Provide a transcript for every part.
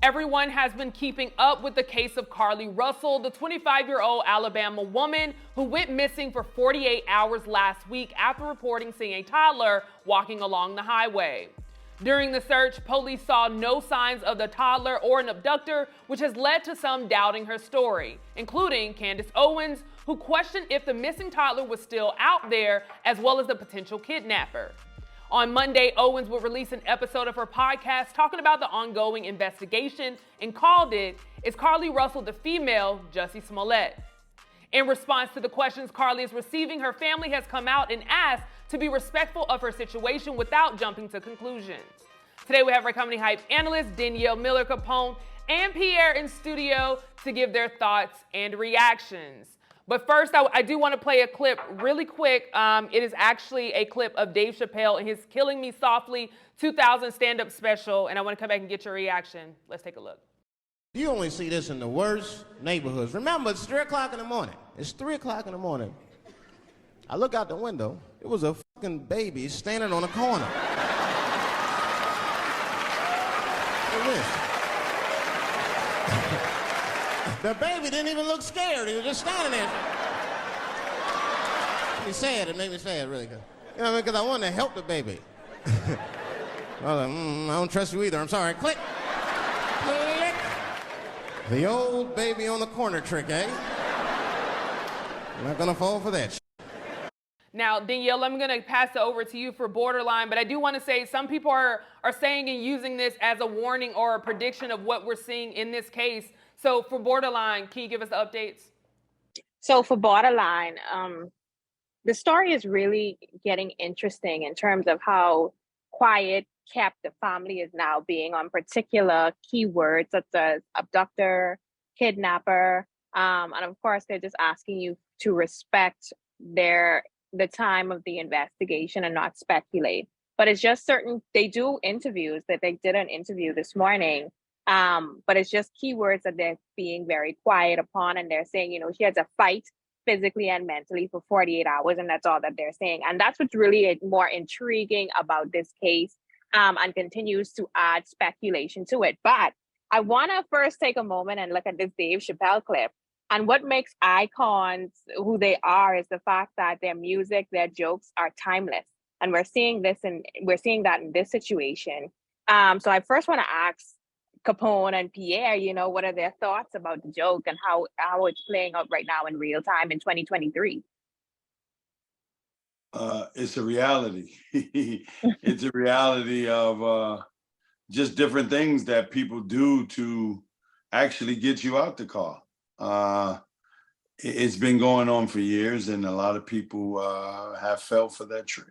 Everyone has been keeping up with the case of Carlee Russell, the 25-year-old Alabama woman who went missing for 48 hours last week after reporting seeing a toddler walking along the highway. During the search, police saw no signs of the toddler or an abductor, which has led to some doubting her story, including Candace Owens, who questioned if the missing toddler was still out there, as well as the potential kidnapper. On Monday, Owens would release an episode of her podcast talking about the ongoing investigation and called it, "Is Carlee Russell the female Jussie Smollett?" In response to the questions Carlee is receiving, her family has come out and asked to be respectful of her situation without jumping to conclusions. Today we have our company hype analysts Danielle Miller Capone and Pierre in studio to give their thoughts and reactions. But first, I do want to play a clip really quick. It is actually a clip of Dave Chappelle in his Killing Me Softly 2000 stand-up special, and I want to come back and get your reaction. Let's take a look. You only see this in the worst neighborhoods. Remember, it's 3 o'clock in the morning. It's 3 o'clock in the morning. I look out the window. It was a fucking baby standing on a corner. Look at this. The baby didn't even look scared. He was just standing there. It made me sad, really. You know what I mean? Because I wanted to help the baby. I was like, I don't trust you either. I'm sorry. Click. Click. The old baby on the corner trick, eh? I'm not gonna fall for that. Now, Danielle, I'm going to pass it over to you for Borderline, but I do want to say some people are saying and using this as a warning or a prediction of what we're seeing in this case. So for Borderline, can you give us the updates? So for Borderline, the story is really getting interesting in terms of how quiet kept the family is now being on particular keywords such as abductor, kidnapper, and of course they're just asking you to respect the time of the investigation and not speculate. But it's just they do interviews that they did an interview this morning. But it's just keywords that they're being very quiet upon. And they're saying, she had to fight physically and mentally for 48 hours. And that's all that they're saying. And that's what's really more intriguing about this case, and continues to add speculation to it. But I want to first take a moment and look at this Dave Chappelle clip. And what makes icons who they are is the fact that their music, their jokes are timeless. And we're seeing that in this situation. So I first want to ask Capone and Pierre, what are their thoughts about the joke and how it's playing out right now in real time in 2023? It's a reality. It's a reality of just different things that people do to actually get you out the car. It's been going on for years, and a lot of people have fell for that trick.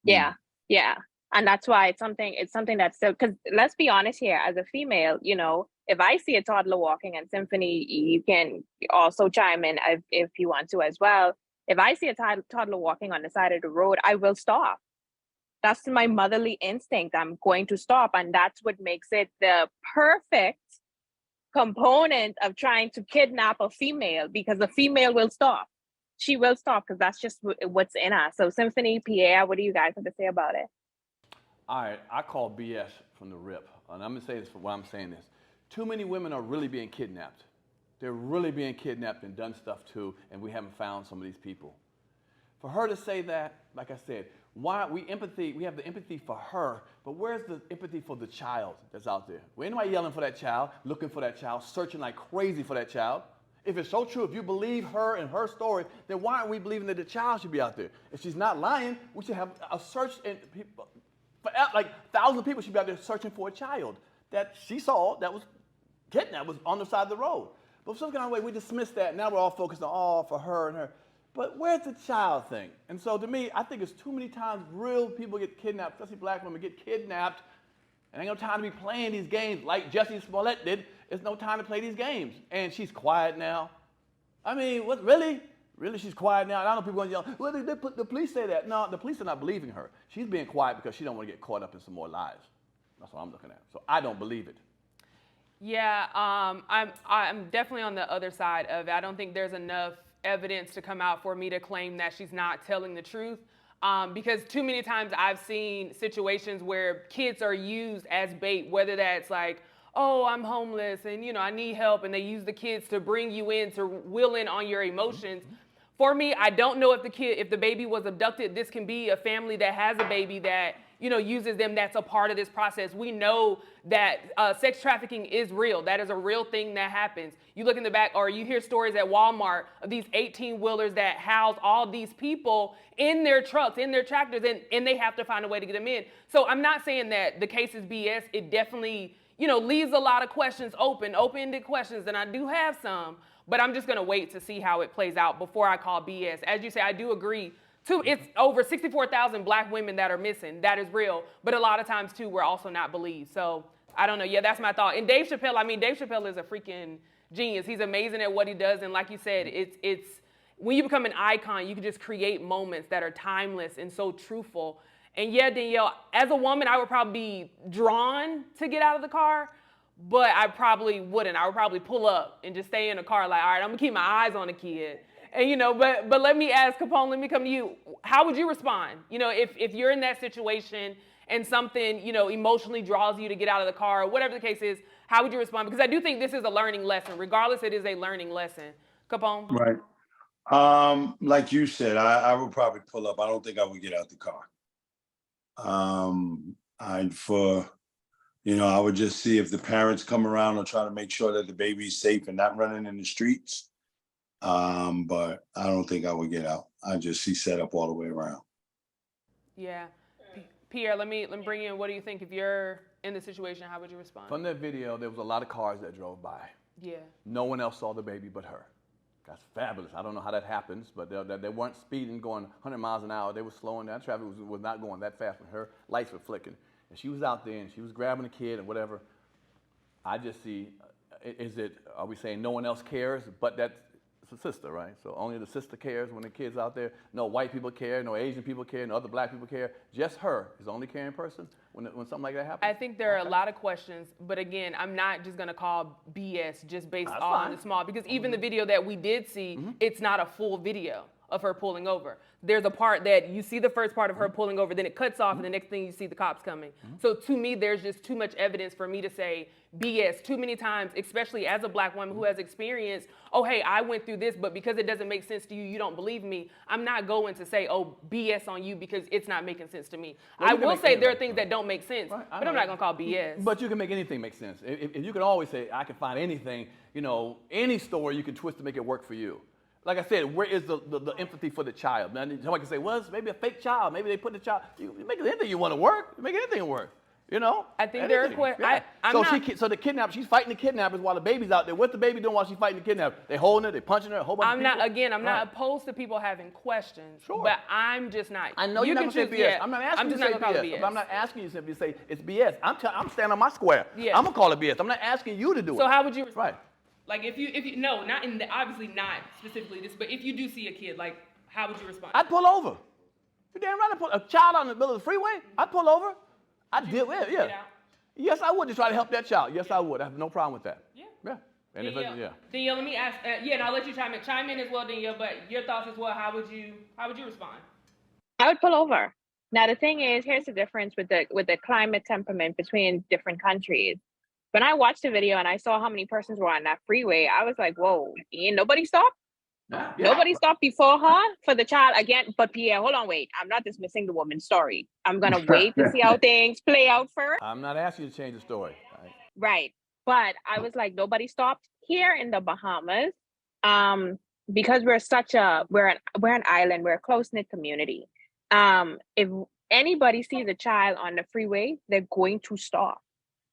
Yeah. And that's why it's something that's so, because let's be honest here, as a female, if I see a toddler walking, and Symphony, you can also chime in if you want to as well. If I see a toddler walking on the side of the road, I will stop. That's my motherly instinct. I'm going to stop. And that's what makes it the perfect component of trying to kidnap a female, because the female will stop. She will stop because that's just what's in us. So Symphony, Pierre, what do you guys have to say about it? All right, I call BS from the rip. And I'm going to say this for why I'm saying this. Too many women are really being kidnapped. They're really being kidnapped and done stuff to, and we haven't found some of these people. For her to say that, like I said, why we have the empathy for her, but where's the empathy for the child that's out there? Well, anybody yelling for that child, looking for that child, searching like crazy for that child? If it's so true, if you believe her and her story, then why aren't we believing that the child should be out there? If she's not lying, we should have a search, and people, like thousands of people should be out there searching for a child that she saw that was kidnapped, was on the side of the road. But some kind of way we dismiss that. Now we're all focused on for her and her. But where's the child thing? And so to me, I think it's too many times real people get kidnapped, especially black women get kidnapped, and ain't no time to be playing these games like Jussie Smollett did. It's no time to play these games. And she's quiet now. I mean, what, really? Really, she's quiet now? And I know people going to yell, well, the police say that. No, the police are not believing her. She's being quiet because she don't want to get caught up in some more lies. That's what I'm looking at. So I don't believe it. Yeah, I'm definitely on the other side of it. I don't think there's enough evidence to come out for me to claim that she's not telling the truth. Because too many times I've seen situations where kids are used as bait, whether that's like, oh, I'm homeless and I need help, and they use the kids to bring you in, to will in on your emotions. For me, I don't know if the baby was abducted. This can be a family that has a baby that uses them. That's a part of this process. We know that sex trafficking is real. That is a real thing that happens. You look in the back, or you hear stories at Walmart of these 18-wheelers that house all these people in their trucks, in their tractors, and they have to find a way to get them in. So I'm not saying that the case is BS. It definitely, leaves a lot of questions open-ended questions, and I do have some, but I'm just going to wait to see how it plays out before I call BS. As you say, I do agree. It's over 64,000 black women that are missing. That is real. But a lot of times, too, we're also not believed. So I don't know. Yeah, that's my thought. And Dave Chappelle is a freaking genius. He's amazing at what he does. And like you said, it's when you become an icon, you can just create moments that are timeless and so truthful. And yeah, Danielle, as a woman, I would probably be drawn to get out of the car, but I probably wouldn't. I would probably pull up and just stay in the car like, all right, I'm gonna keep my eyes on the kid. And but let me ask Capone, let me come to you. How would you respond? If you're in that situation and something, emotionally draws you to get out of the car, or whatever the case is, how would you respond? Because I do think this is a learning lesson. Regardless, it is a learning lesson. Capone? Right. Like you said, I would probably pull up. I don't think I would get out the car. I would just see if the parents come around or try to make sure that the baby's safe and not running in the streets. But I don't think I would get out. I just see set up all the way around. Yeah. Pierre, let me bring you in. What do you think? If you're in the situation, how would you respond? From that video, there was a lot of cars that drove by. Yeah. No one else saw the baby but her. That's fabulous. I don't know how that happens, but they weren't speeding, going 100 miles an hour. They were slowing down. Traffic was not going that fast, but her lights were flicking. And she was out there, and she was grabbing a kid and whatever. I just see, are we saying no one else cares but that it's a sister, right? So only the sister cares when the kid's out there. No white people care, no Asian people care, no other black people care. Just her is the only caring person when something like that happens? I think there are a lot of questions, but again, I'm not just gonna call BS just based on the small, because even the video that we did see, it's not a full video of her pulling over. There's a part that you see the first part of her pulling over, then it cuts off, and the next thing you see the cops coming. So to me, there's just too much evidence for me to say BS too many times, especially as a black woman who has experienced, oh, hey, I went through this, but because it doesn't make sense to you, you don't believe me. I'm not going to say, oh, BS on you because it's not making sense to me. Well, I will say there are things that don't make sense, but I'm not going to call BS. But you can make anything make sense. If you can always say, I can find anything, any story you can twist to make it work for you. Like I said, where is the empathy for the child? Now, somebody can say, well, it's maybe a fake child. Maybe they put the child. You make anything you want to work. You make anything work. I think there are questions. Yeah. So the kidnapper, she's fighting the kidnappers while the baby's out there. What's the baby doing while she's fighting the kidnapper? They holding her, they punching her, a whole bunch of people. I'm not opposed to people having questions. Sure. But I'm just not. I know you're not going to say BS. Yeah, I'm not asking you to say BS. BS. I'm not asking you simply to say it's BS. I'm standing on my square. Yeah. I'm going to call it BS. I'm not asking you to do it. So how would you respond? Right. Like if you no, not in the, obviously not specifically this, but if you do see a kid, like how would you respond? I'd pull over. You're damn right. I'd pull a child on the middle of the freeway. I'd pull over. I'd deal with it. Yeah. Yes, I would to try to help that child. Yes, I would. I have no problem with that. Yeah. Yeah. And Danielle, let me ask. And I'll let you chime in as well, Danielle. But your thoughts as well. How would you respond? I would pull over. Now the thing is, here's the difference with the climate temperament between different countries. When I watched the video and I saw how many persons were on that freeway, I was like, whoa, ain't nobody stopped? Yeah. Nobody stopped before her for the child again. But Pierre, hold on, wait. I'm not dismissing the woman's story. I'm going to wait to see how things play out first. I'm not asking you to change the story. Right. But I was like, nobody stopped here in the Bahamas. Because we're an island, we're a close-knit community. If anybody sees a child on the freeway, they're going to stop.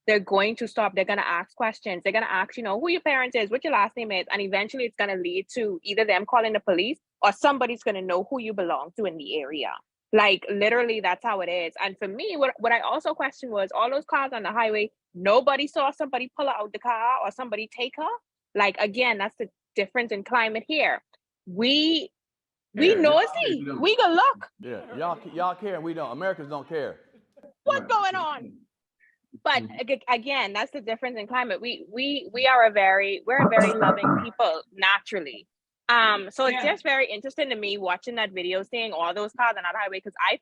They're going to stop. They're going to ask questions. They're going to ask, who your parents is, what your last name is. And eventually it's going to lead to either them calling the police or somebody's going to know who you belong to in the area. Like literally that's how it is. And for me, what I also questioned was all those cars on the highway, nobody saw somebody pull her out the car or somebody take her. Like, again, that's the difference in climate here. We nosy. We can look. Yeah, y'all care and we don't. Americans don't care. What's going on? But again, that's the difference in climate. We're a very loving people naturally. So it's just very interesting to me watching that video, seeing all those cars on that highway, because I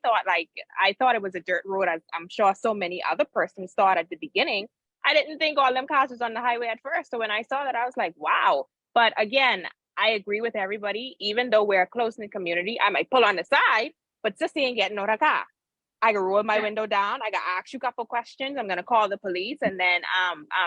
thought it was a dirt road, as I'm sure so many other persons thought at the beginning. I didn't think all them cars was on the highway at first. So when I saw that, I was like, wow. But again, I agree with everybody. Even though we're a close-knit community, I might pull on the side, but just ain't getting out of the car. I can roll my window down. I can ask you a couple questions. I'm gonna call the police, and then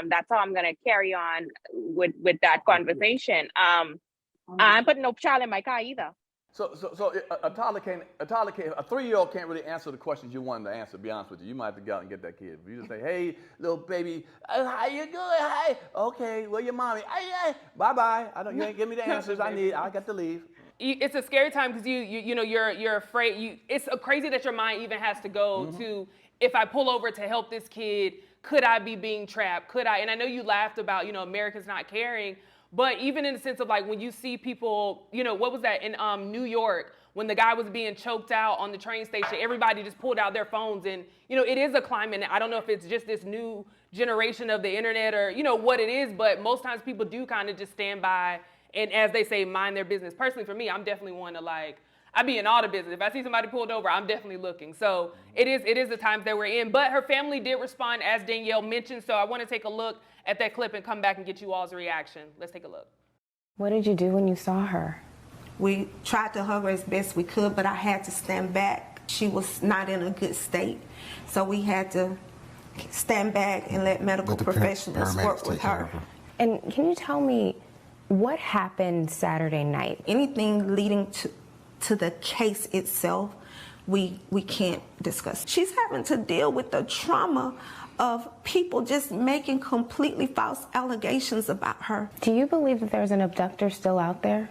that's how I'm gonna carry on with that conversation. I'm putting no child in my car either. So a toddler can't, a 3-year-old can't really answer the questions you want him to answer, to be honest with you. You might have to go out and get that kid. You just say, hey, little baby, how you doing? Hi. Okay, where your mommy? Hey, bye-bye. You ain't give me the answers I need. I got to leave. It's a scary time because you're afraid. It's crazy that your mind even has to go to, if I pull over to help this kid, could I be being trapped? Could I? And I know you laughed about, Americans not caring. But even in the sense of like when you see people, what was that in New York when the guy was being choked out on the train station, everybody just pulled out their phones. And, it is a climate. I don't know if it's just this new generation of the internet or, what it is, but most times people do kind of just stand by and, as they say, mind their business. Personally, for me, I'm definitely one to I be in all the business. If I see somebody pulled over, I'm definitely looking. So it is the times that we're in. But her family did respond, as Danielle mentioned. So I want to take a look at that clip and come back and get you all's reaction. Let's take a look. What did you do when you saw her? We tried to hug her as best we could, but I had to stand back. She was not in a good state. So we had to stand back and let medical professionals work with her. And can you tell me what happened Saturday night? Anything leading to the case itself, we can't discuss. She's having to deal with the trauma of people just making completely false allegations about her. Do you believe that there's an abductor still out there?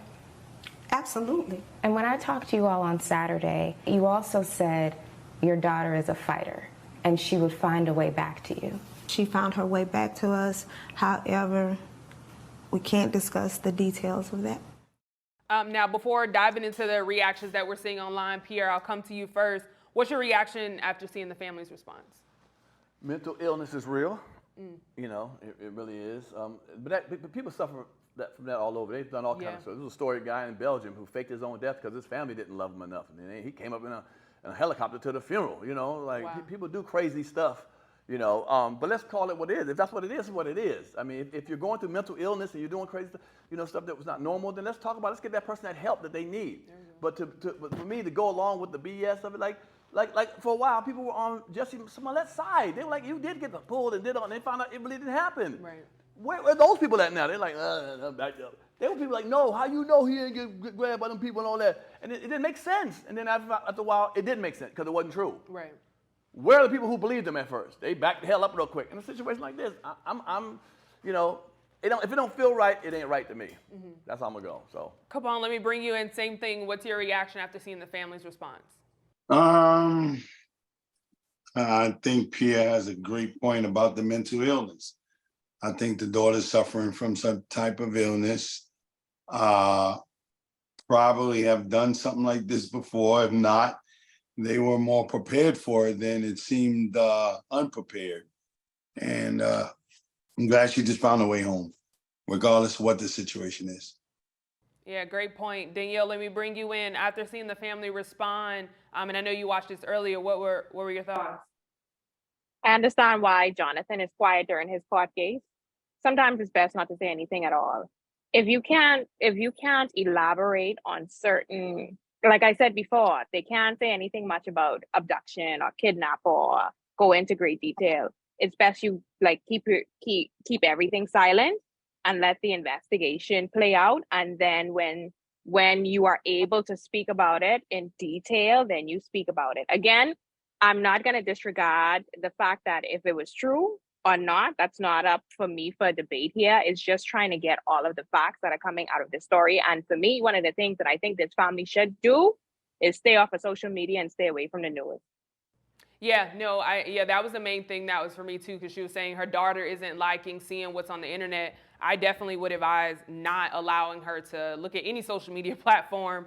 Absolutely. And when I talked to you all on Saturday, you also said your daughter is a fighter and she would find a way back to you. She found her way back to us. However, we can't discuss the details of that. Now, before diving into the reactions that we're seeing online, Pierre, I'll come to you first. What's your reaction after seeing the family's response? Mental illness is real. It really is. But people suffer from that all over. They've done all kinds of stuff. There was a story guy in Belgium who faked his own death because his family didn't love him enough. And then he came up in a helicopter to the funeral, People do crazy stuff, But let's call it what it is. If that's what it is, it's what it is. I mean, if you're going through mental illness and you're doing crazy stuff, stuff that was not normal, then let's talk about it. Let's get that person that help that they need. But for me to go along with the BS of it, like for a while, people were on Jesse Smollett's side. They were like, you did get pulled and did all, and they found out it really didn't happen. Right. Where are those people at now? They're like, back up. They were people like, no, how you know he didn't get grabbed by them people and all that? And it didn't make sense. And then after a while, it did make sense because it wasn't true. Right. Where are the people who believed them at first? They backed the hell up real quick. In a situation like this, if it don't feel right, it ain't right to me. That's how I'm gonna go. So. Come on, let me bring you in. Same thing. What's your reaction after seeing the family's response? I think Pierre has a great point about the mental illness. I think the daughter's suffering from some type of illness. Probably have done something like this before. If not, they were more prepared for it than it seemed unprepared. And I'm glad she just found a way home, regardless of what the situation is. Yeah, great point. Danielle, let me bring you in. After seeing the family respond, and I know you watched this earlier, what were your thoughts? I understand why Jonathan is quiet during his court case. Sometimes it's best not to say anything at all. If you can't elaborate on certain, like I said before, they can't say anything much about abduction or kidnap or go into great detail. It's best you keep everything silent and let the investigation play out. And then when you are able to speak about it in detail, then you speak about it. Again, I'm not going to disregard the fact that if it was true or not, that's not up for me for debate here. It's just trying to get all of the facts that are coming out of this story. And for me, one of the things that I think this family should do is stay off of social media and stay away from the news. Yeah, no, that was the main thing that was for me too, because she was saying her daughter isn't liking seeing what's on the internet. I definitely would advise not allowing her to look at any social media platform.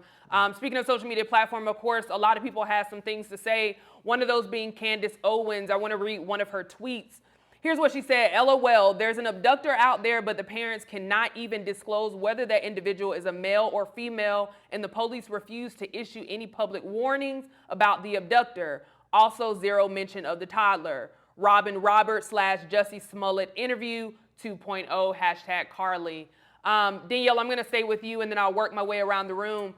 Speaking of social media platform, of course, a lot of people have some things to say. One of those being Candace Owens. I want to read one of her tweets. Here's what she said. LOL, there's an abductor out there, but the parents cannot even disclose whether that individual is a male or female, and the police refuse to issue any public warnings about the abductor. Also, zero mention of the toddler. Robin Roberts / Jussie Smollett interview 2.0 #Carlee. Danielle, I'm going to stay with you, and then I'll work my way around the room.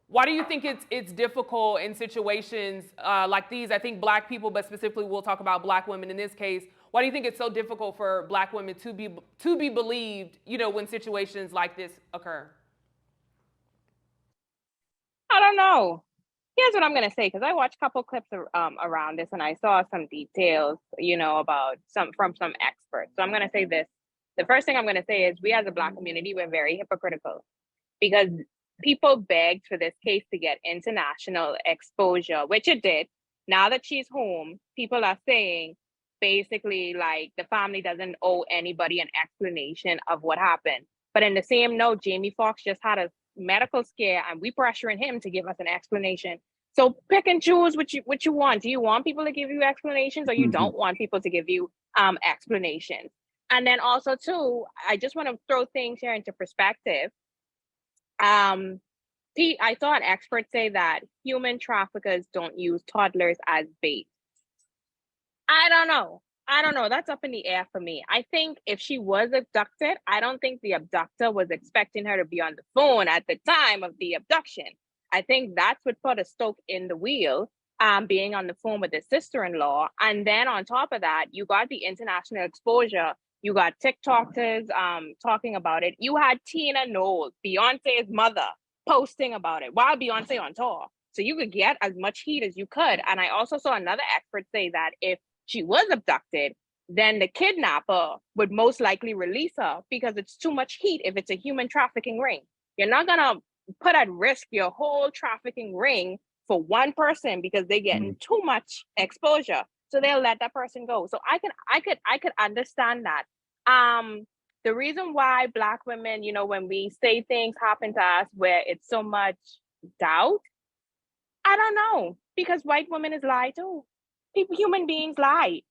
Why do you think it's difficult in situations like these? I think black people, but specifically we'll talk about black women in this case. Why do you think it's so difficult for black women to be believed, when situations like this occur? I don't know. Here's what I'm going to say, because I watched a couple clips around this, and I saw some details, about from some experts. So I'm going to say this. The first thing I'm going to say is we as a black community, we're very hypocritical, because people begged for this case to get international exposure, which it did. Now that she's home, people are saying basically like the family doesn't owe anybody an explanation of what happened. But in the same note, Jamie Foxx just had a medical scare, and we pressuring him to give us an explanation. So pick and choose what you want. Do you want people to give you explanations, or you don't want people to give you explanations? And then also too, I just want to throw things here into perspective. Pete, I saw an expert say that human traffickers don't use toddlers as bait. I don't know. That's up in the air for me. I think if she was abducted, I don't think the abductor was expecting her to be on the phone at the time of the abduction. I think that's what put a spoke in the wheel, being on the phone with his sister-in-law. And then on top of that, you got the international exposure. You got TikTokers talking about it. You had Tina Knowles, Beyonce's mother, posting about it while Beyonce on tour. So you could get as much heat as you could. And I also saw another expert say that if she was abducted, then the kidnapper would most likely release her because it's too much heat if it's a human trafficking ring. You're not going to put at risk your whole trafficking ring for one person because they're getting too much exposure. So they'll let that person go. So I could understand that. The reason why black women, when we say things happen to us where it's so much doubt, I don't know, because white women is lie too. Human beings lie.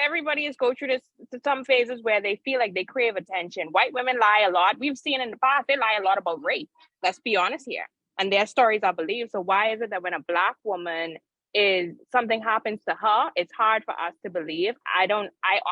Everybody is go through this, some phases where they feel like they crave attention. White women lie a lot. We've seen in the past, they lie a lot about rape. Let's be honest here. And their stories are believed. So why is it that when a black woman something happens to her, it's hard for us to believe? I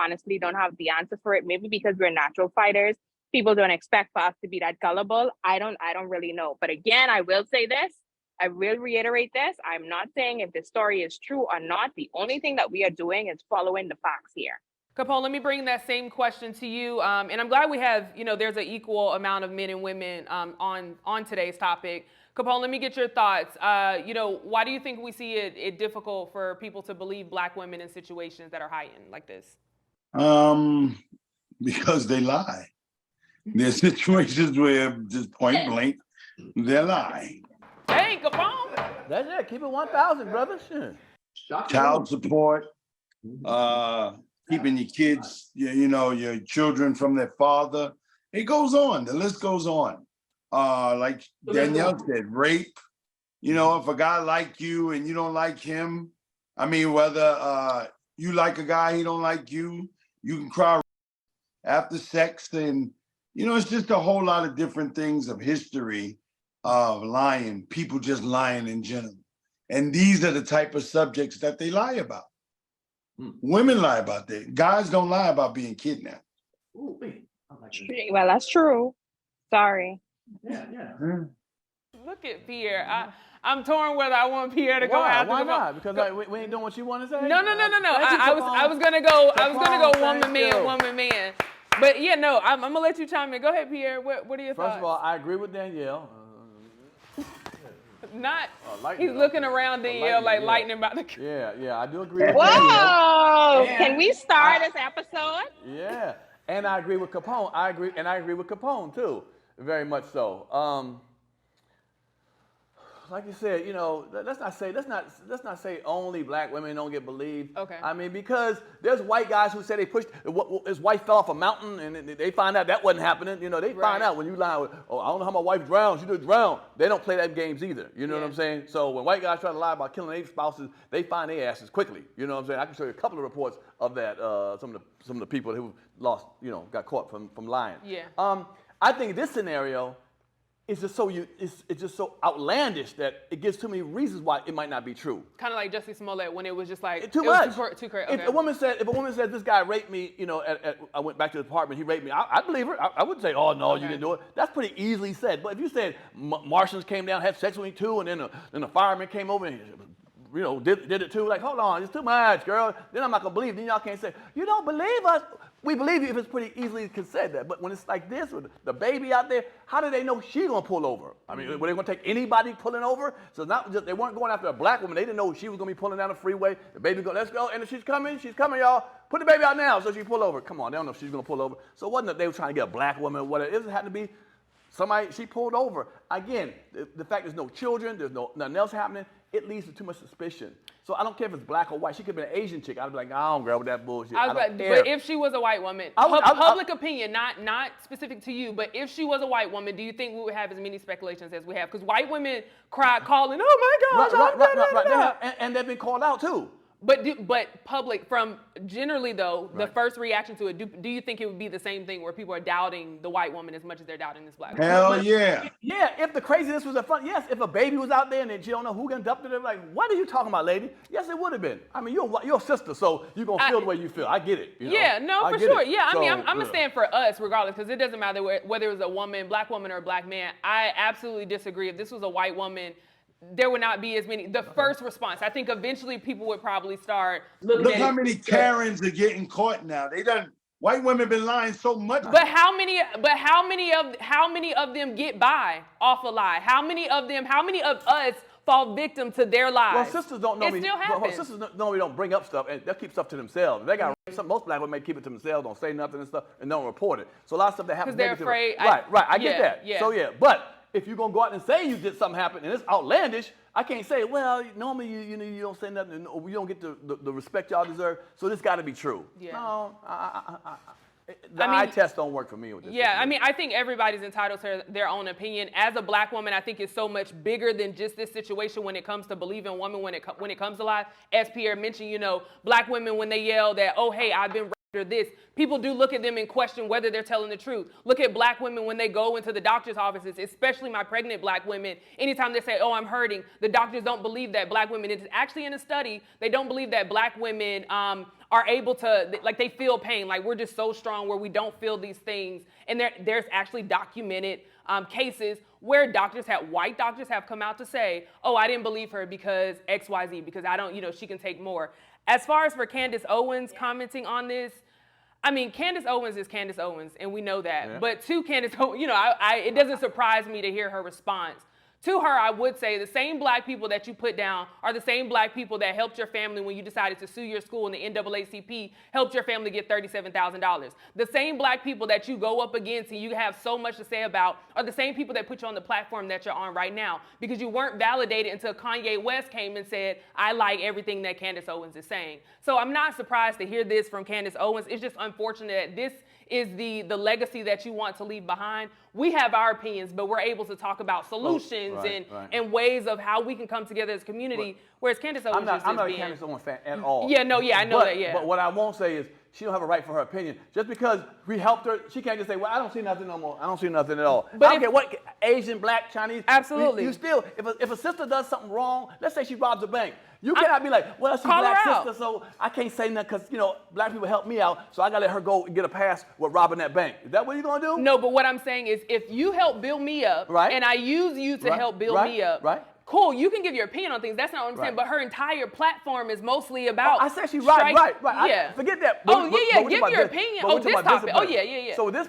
honestly don't have the answer for it. Maybe because we're natural fighters. People don't expect for us to be that gullible. I don't really know. But again, I will say this. I will reiterate this. I'm not saying if the story is true or not. The only thing that we are doing is following the facts here. Capone, let me bring that same question to you. And I'm glad we have, there's an equal amount of men and women on today's topic. Capone, let me get your thoughts. Why do you think we see it difficult for people to believe black women in situations that are heightened like this? Because they lie. There's situations where just point blank, they lie. Hey, Capone. That's it. Keep it 1,000, brother. Sure. Child support, keeping your kids, your children from their father. It goes on. The list goes on. Like Danielle said, rape. If a guy like you and you don't like him, whether you like a guy, he don't like you, you can cry after sex. And, it's just a whole lot of different things of history of lying, people just lying in general. And these are the type of subjects that they lie about. Women lie about that. Guys don't lie about being kidnapped. Well, that's true. Sorry. Yeah. Look at Pierre. I'm torn whether I want Pierre to go after. Why not? Because we ain't doing what you want to say. No. I was gonna go woman man. But yeah, no, I'm gonna let you chime in. Go ahead, Pierre. What are your thoughts? First of all, I agree with Danielle. He's looking around Danielle like lightning about to. Yeah, I do agree with Whoa! Can we start this episode? Yeah, and I agree with Capone. I agree with Capone too, very much so. like you said, you know, let's not say only black women don't get believed. Okay. I mean, because there's white guys who say they pushed his wife fell off a mountain and they find out that wasn't happening. You know, they find out when you lie with, oh, I don't know how my wife drowned. She just drowned. They don't play that games either. You know what I'm saying? So when white guys try to lie about killing their spouses, they find their asses quickly. You know what I'm saying? I can show you a couple of reports of that. Some of the people who lost, you know, got caught from lying. Yeah. I think this scenario. It's just so outlandish that it gives too many reasons why it might not be true. Kind of like Jussie Smollett when it was just like too much. Too crazy. If a woman said this guy raped me, you know, I went back to the apartment, he raped me, I believe her. I wouldn't say, oh no, you didn't do it. That's pretty easily said. But if you said Martians came down, had sex with me too, and then the fireman came over and you know did it too, like hold on, it's too much, girl. Then I'm not gonna believe. Then y'all can't say you don't believe us. We believe you if it's pretty easily said that. But when it's like this with the baby out there, how do they know she's gonna pull over? I mean, were they gonna take anybody pulling over? So not just they weren't going after a black woman. They didn't know she was gonna be pulling down the freeway. The baby go, let's go, and if she's coming, y'all. Put the baby out now so she pull over. Come on, they don't know if she's gonna pull over. So it wasn't that they were trying to get a black woman or whatever. It had to be somebody she pulled over. Again, the fact there's no children, there's nothing else happening, it leads to too much suspicion. So I don't care if it's black or white. She could have been an Asian chick. I'd be like, I don't grab with that bullshit. But if she was a white woman, public opinion, not specific to you, but if she was a white woman, do you think we would have as many speculations as we have? Because white women calling, oh my gosh, and they've been called out too. But public, from generally though, the first reaction to it, do you think it would be the same thing where people are doubting the white woman as much as they're doubting this black woman? Hell yeah. Yeah, if the craziness was up front, yes. If a baby was out there and she don't know who abducted her, like, what are you talking about, lady? Yes, it would have been. I mean, you're a sister, so you're going to feel the way you feel. I get it. You know? Yeah, no, for sure. Yeah, I mean, I'm going to stand for us regardless, because it doesn't matter whether it was a woman, black woman, or a black man. I absolutely disagree. If this was a white woman, there would not be as many. The first response, I think eventually people would probably start looking Look at how many Karens are getting caught now. White women been lying so much. But how many of them get by off a lie? How many of us fall victim to their lies? Well, sisters don't know it still happens. Sisters normally don't bring up stuff, and they'll keep stuff to themselves. They got most black women may keep it to themselves, don't say nothing and stuff, and don't report it. So a lot of stuff that happens because they're afraid. Right. I get that. Yeah. So yeah, but if you're gonna go out and say you did something happen and it's outlandish, I can't say, well, normally you don't say nothing, or you don't get the respect y'all deserve. So this got to be true. Yeah. No, the eye test don't work for me with this. Yeah, I mean, I think everybody's entitled to their own opinion. As a black woman, I think it's so much bigger than just this situation when it comes to believing women when it comes to lies. As Pierre mentioned, you know, black women when they yell that, oh, hey, I've been or this, people do look at them and question whether they're telling the truth. Look at black women when they go into the doctor's offices, especially my pregnant black women. Anytime they say, oh, I'm hurting, the doctors don't believe that black women, it's actually in a study, they don't believe that black women are able to, like they feel pain. Like we're just so strong where we don't feel these things. And there's actually documented cases where white doctors have come out to say, oh, I didn't believe her because XYZ, because I don't, she can take more. As far as for Candace Owens commenting on this, I mean, Candace Owens is Candace Owens, and we know that. Yeah. But to Candace Owens, it doesn't surprise me to hear her response. To her, I would say the same black people that you put down are the same black people that helped your family when you decided to sue your school and the NAACP helped your family get $37,000. The same black people that you go up against and you have so much to say about are the same people that put you on the platform that you're on right now, because you weren't validated until Kanye West came and said, I like everything that Candace Owens is saying. So I'm not surprised to hear this from Candace Owens. It's just unfortunate that this is the legacy that you want to leave behind. We have our opinions, but we're able to talk about solutions and ways of how we can come together as a community. Whereas Candace Owens I'm not a Candace Owens fan at all. I know that. Yeah. But what I won't say is she don't have a right for her opinion. Just because we helped her, she can't just say, well, I don't see nothing no more. I don't see nothing at all. But I don't care what, Asian, black, Chinese. Absolutely. You still, if a sister does something wrong, let's say she robs a bank. You cannot be like, well, she's a black sister, so I can't say nothing because, black people helped me out, so I got to let her go and get a pass with robbing that bank. Is that what you're going to do? No, but what I'm saying is if you help build me up and I use you to help build me up, cool, you can give your opinion on things. That's not what I'm saying. But her entire platform is mostly about. I said she's right. Yeah. Forget that. Give your opinion. Oh, this topic. Oh, yeah. So with this,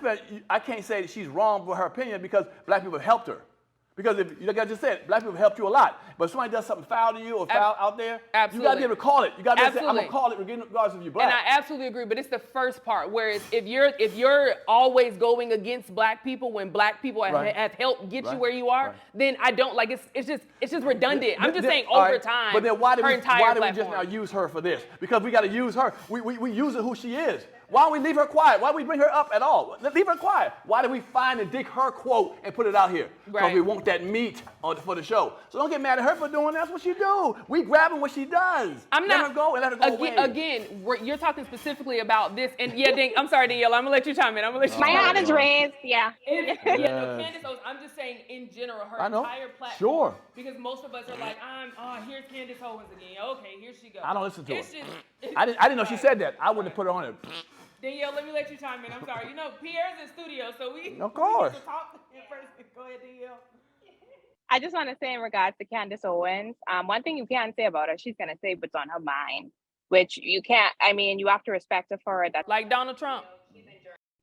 I can't say that she's wrong with her opinion because black people helped her. Because if, like I just said, black people helped you a lot. But if somebody does something foul to you or foul out there, absolutely. you got to be able to call it. You got to be able to say, I'm going to call it regardless of you black. And I absolutely agree, but it's the first part. Whereas if you're always going against black people when black people have helped get you where you are, then I don't like it's just redundant. I'm just saying over time. But then why did we platform. just now use her for this? Because we got to use her. We use her who she is. Why don't we leave her quiet? Why don't we bring her up at all? Leave her quiet. Why do we find and dig her quote and put it out here? Because we want that meat for the show. So don't get mad at her for doing that. That's what she do. We grabbing what she does. Let her go and let her go away. Again, you're talking specifically about this. And I'm sorry, Danielle. I'm going to let you chime in. My hand is raised. Yeah. Candace Owens, I'm just saying in general, her entire platform. Sure. Because most of us are like, here's Candace Owens again. Okay, here she goes. I don't listen to her. I didn't know she said that. I wouldn't have put her on it. Danielle, let me let you chime in. I'm sorry. Pierre's in studio, so we of course. We need to talk in person. Go ahead, Danielle. I just want to say in regards to Candace Owens, one thing you can't say about her, she's going to say what's on her mind, which you can't, you have to respect her for it. That's like Donald Trump.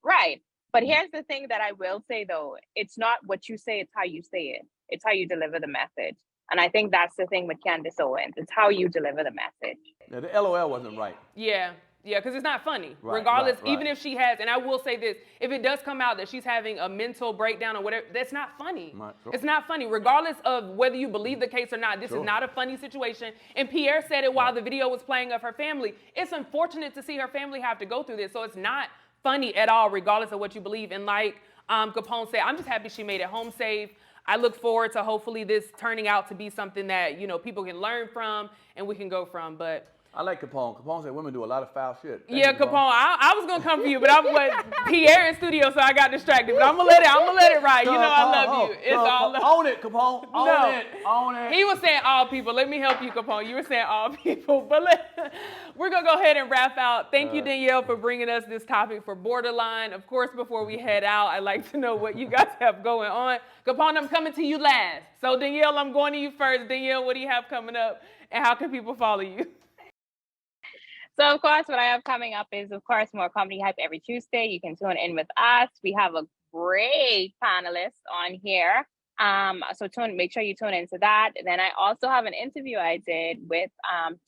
Right. But here's the thing that I will say, though. It's not what you say, it's how you say it. It's how you deliver the message. And I think that's the thing with Candace Owens. It's how you deliver the message. Yeah, the LOL wasn't right. Yeah, because it's not funny. Regardless, even if she has, and I will say this, if it does come out that she's having a mental breakdown or whatever, that's not funny. It's not funny. Regardless of whether you believe the case or not, this is not a funny situation. And Pierre said it while the video was playing of her family. It's unfortunate to see her family have to go through this. So it's not funny at all, regardless of what you believe. And like Capone said, I'm just happy she made it home safe. I look forward to hopefully this turning out to be something that, people can learn from and we can go from. But I like Capone. Capone said women do a lot of foul shit. Thank you, Capone. I was gonna come for you, but I'm with Pierre in studio, so I got distracted. But I'm gonna let it ride. I love you. It's all love. Own it, Capone. Own it. He was saying all people. Let me help you, Capone. You were saying all people, but we're gonna go ahead and wrap out. Thank you, Danielle, for bringing us this topic for Borderline. Of course, before we head out, I'd like to know what you guys have going on. Capone, I'm coming to you last. So Danielle, I'm going to you first. Danielle, what do you have coming up, and how can people follow you? So, of course, what I have coming up is, of course, more Comedy Hype every Tuesday. You can tune in with us. We have a great panelist on here. So make sure you tune into that. And then I also have an interview I did with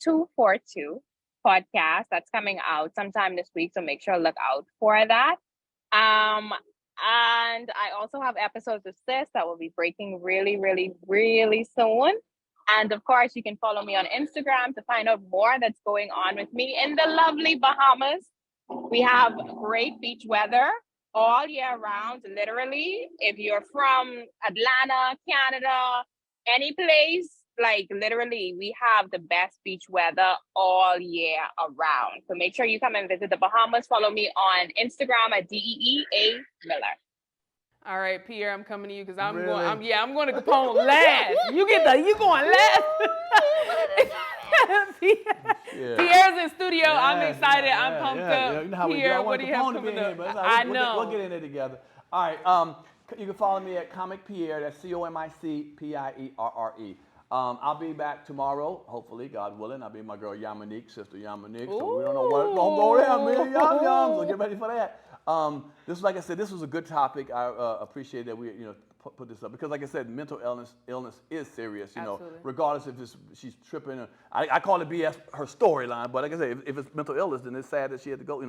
242 podcast that's coming out sometime this week. So make sure to look out for that. And I also have episodes of Sis that will be breaking really, really, really soon. And of course, you can follow me on Instagram to find out more that's going on with me in the lovely Bahamas. We have great beach weather all year round, literally. If you're from Atlanta, Canada, any place, like literally, we have the best beach weather all year around. So make sure you come and visit the Bahamas. Follow me on Instagram at DEEA Miller. All right, Pierre, I'm coming to you because I'm going to Capone last. You going last. Pierre's in studio. Yeah, I'm excited. I'm pumped up. You know how Pierre, what do you have coming up? I know. We'll get in there together. All right. You can follow me at Comic Pierre. That's COMICPIERRE. I'll be back tomorrow, hopefully, God willing. I'll be with my girl Yamanique, sister Yamanique. So we don't know what's going to go down, man. Yum. So get ready for that. This, like I said, this was a good topic. I appreciate that we, put this up because, like I said, mental illness is serious. Regardless if she's tripping. I call it BS her storyline, but like I said, if it's mental illness, then it's sad that she had to go.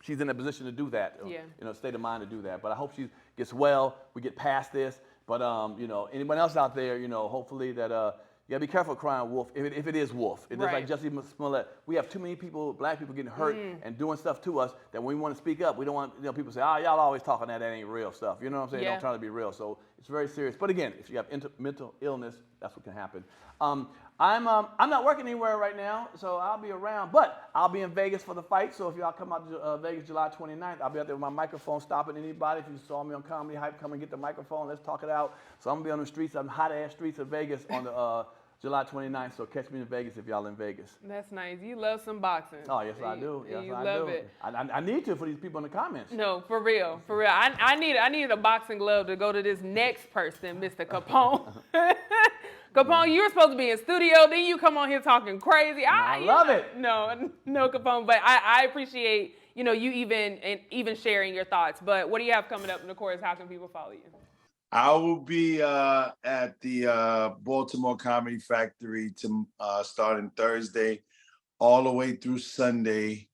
She's in a position to do that. State of mind to do that. But I hope she gets well. We get past this. But anyone else out there, hopefully that. You gotta be careful crying wolf if it is wolf. It is like Jussie Smollett. We have too many people, black people, getting hurt and doing stuff to us that when we want to speak up, we don't want people say, y'all always talking that ain't real stuff. You know what I'm saying? Don't try to be real. So it's very serious. But again, if you have mental illness, that's what can happen. I'm not working anywhere right now, so I'll be around. But I'll be in Vegas for the fight. So if y'all come out to Vegas July 29th, I'll be out there with my microphone stopping anybody. If you saw me on Comedy Hype, come and get the microphone. Let's talk it out. So I'm gonna be on the streets, hot-ass streets of Vegas on the July 29th, so catch me in Vegas if y'all in Vegas. That's nice. You love some boxing. Oh, yes, I do. Yes, you I love do. it. I need to for these people in the comments. No, for real. I need a boxing glove to go to this next person, Mr. Capone. Capone, you were supposed to be in studio, then you come on here talking crazy. I love it. No, Capone, but I appreciate, you even sharing your thoughts. But what do you have coming up? And of course, how can people follow you? I will be at the Baltimore Comedy Factory starting Thursday all the way through Sunday.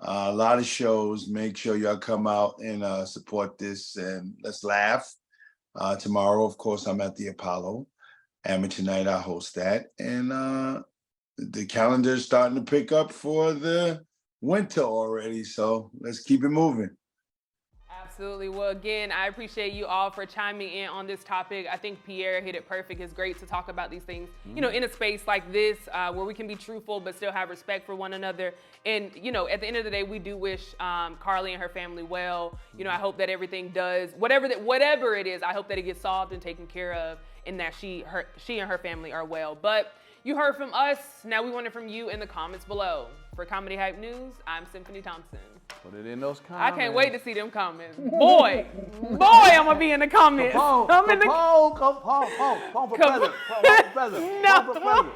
A lot of shows. Make sure y'all come out and support this and let's laugh. Tomorrow, of course, I'm at the Apollo. Amateur Night, I host that. And the calendar is starting to pick up for the winter already. So let's keep it moving. Absolutely. Well, again, I appreciate you all for chiming in on this topic. I think Pierre hit it perfect. It's great to talk about these things, you know, in a space like this where we can be truthful but still have respect for one another. And, you know, at the end of the day, we do wish Carlee and her family well. You know, I hope that everything does, whatever it is, I hope that it gets solved and taken care of and that she and her family are well. But you heard from us. Now we want it from you in the comments below. For Comedy Hype News, I'm Symphony Thompson. Put it in those comments. I can't wait to see them comments. Boy, I'm gonna be in the comments. Capone for president. Capone for president. No.